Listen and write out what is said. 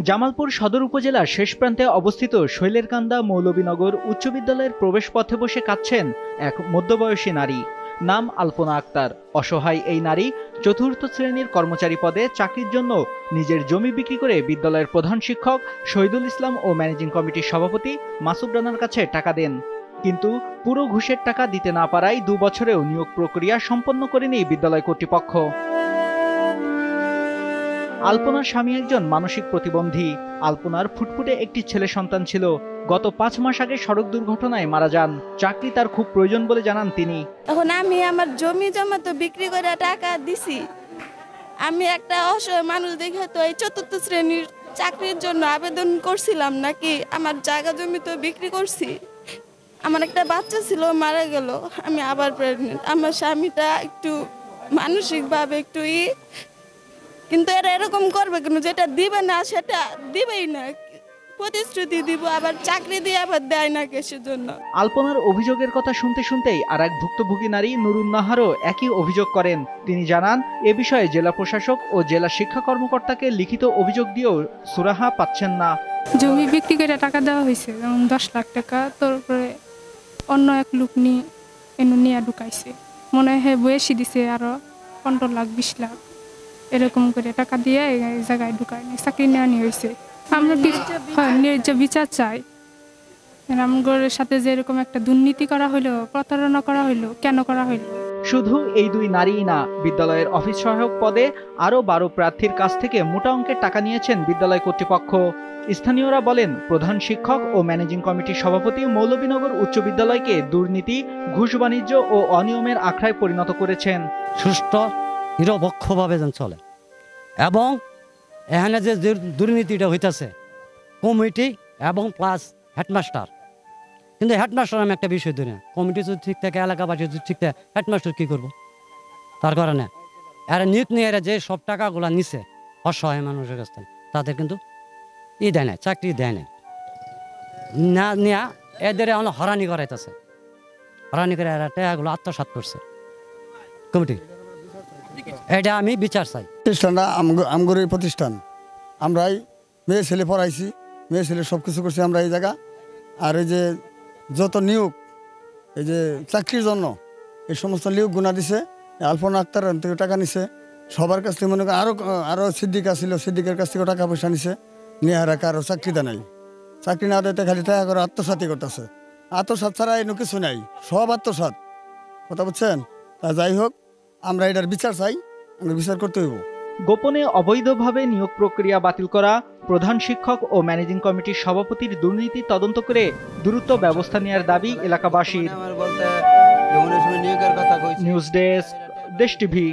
জামালপুর সদর উপজেলার শেষ প্রান্তে অবস্থিত শৈলেরকান্দা মৌলভীনগর উচ্চ বিদ্যালয়ের প্রবেশপথে বসে কাঁদছেন এক মধ্যবয়সী নারী। নাম আলপনা আক্তার। অসহায় এই নারী চতুর্থ শ্রেণীর কর্মচারী পদে চাকরির জন্য নিজের জমি বিক্রি করে বিদ্যালয়ের প্রধান শিক্ষক শহীদুল ইসলাম ও ম্যানেজিং কমিটির সভাপতি মাসুদ রানার কাছে টাকা দেন। কিন্তু পুরো ঘুষের টাকা দিতে না পারায় 2 বছরেও নিয়োগ প্রক্রিয়া সম্পন্ন করেনি বিদ্যালয় কর্তৃপক্ষ। আলপনার স্বামী একজন মানসিক প্রতিবন্ধী। আলপনার ফুটফুটে একটি ছেলে সন্তান ছিল। গত 5 মাস আগে সড়ক দুর্ঘটনায় মারা যান। চাকরি তার খুব প্রয়োজন বলে জানান তিনি। এখন আমি আমার জমি জমা তো বিক্রি করে টাকা দিছি। আমি একটা অসহায় মানুষ দেখে তো এই 4th শ্রেণীর চাকরির জন্য আবেদন করছিলাম নাকি আমার জায়গা জমি তো বিক্রি করছি। আমার একটা বাচ্চা ছিল, মারা গেল। আমি আবার প্রেগনেন্ট। আমার স্বামীটা একটু মানসিকভাবে একটু কিন্তু এরা এরকম করবে কেন? যেটা দিবে না সেটা দিবেই না। প্রতিশ্রুতি দিব, আবার চাকরি দিয়ে আবার দেয় না কিসের জন্য। আলপনার অভিযোগের কথা শুনতে শুনতেই আর এক ভুক্তভোগী নারী নুরুন নাহারও একই অভিযোগ করেন। তিনি জানান, এ বিষয়ে জেলা প্রশাসক ও জেলা শিক্ষা কর্মকর্তাকে লিখিত অভিযোগ দিয়েও সুরাহা পাচ্ছেন না। জমি বিক্রি করে টাকা দেওয়া হয়েছে, যেমন 10 লাখ টাকা। তারপরে অন্য এক লোক নিয়ে ঢুকাইছে, মনে হয় বয়সী দিছে আরো 15 লাখ 20 লাখ এরকম করে টাকা দিয়ে এই জায়গায় ঢুকায় চাকরি নেওয়া হয়েছে। আমরা ন্যায্য বিচার চাই। আমাদের সাথে যে এরকম একটা দুর্নীতি করা হইলো, প্রতারণা করা হইলো, কেন করা হইলো? শুধু এই 2 নারীই না, বিদ্যালয়ের অফিস সহায়ক পদে আরও 12 প্রার্থীর কাছ থেকে মোটা অঙ্কের টাকা নিয়েছেন বিদ্যালয় কর্তৃপক্ষ। স্থানীয়রা বলেন, প্রধান শিক্ষক ও ম্যানেজিং কমিটির সভাপতি মৌলভীনগর উচ্চ বিদ্যালয়কে দুর্নীতি, ঘুষ বাণিজ্য ও অনিয়মের আখড়ায় পরিণত করেছেন। সুষ্ঠু নিরপেক্ষভাবে যেন চলে এবং এখানে যে দুর্নীতিটা হইতেছে কমিটি এবং প্লাস হেডমাস্টার, কিন্তু হেডমাস্টার আমি একটা বিষয় ধরি না। কমিটি যদি ঠিক থাকে, এলাকাবাসী যদি ঠিক থাকে, হেডমাস্টার কী করবো? তার কারণে এরা নিয়ে যে সব টাকাগুলো নিছে অসহায় মানুষের কাছ থেকে, তাদের কিন্তু দেয় না, চাকরি দেয় না নেয়া। এদের আমরা হরানি করাইতেছে, হরানি করে এরা টাকাগুলো আত্মসাৎ করছে কমিটি। এটা আমি বিচার চাই। প্রতিষ্ঠানটা আমগরের প্রতিষ্ঠান। আমরাই মেয়ে ছেলে পড়াইছি, মেয়ে ছেলে সব কিছু করছি আমরা এই জায়গা। আর এই যে যত নিয়োগ, এই যে চাকরির জন্য এই সমস্ত নিয়োগ গুণা দিছে। আলপনা আক্তার থেকে টাকা নিছে, সবার কাছ থেকে মনে করেন আরও সিদ্দিকা ছিল, সিদ্দিকের কাছ থেকে টাকা পয়সা নিছে, নিয়ে আর কারো চাকরি দেয় নাই। চাকরি না দিতে খালি টাকা করে আত্মসাতই করতেছে। আত্মসাত ছাড়া এনে কিছু নাই, সব আত্মসাত। কথা বুঝছেন? তা যাই হোক, আমরা এটার বিচার চাই, আমরা বিচার করতে হইব। গোপনে অবৈধভাবে নিয়োগ প্রক্রিয়া বাতিল করা, প্রধান শিক্ষক ও ম্যানেজিং কমিটির সভাপতির দুর্নীতি তদন্ত করে দ্রুত ব্যবস্থা নেওয়ার দাবি এলাকাবাসীর। নিউজ ডেস্ক, দেশ টিভি।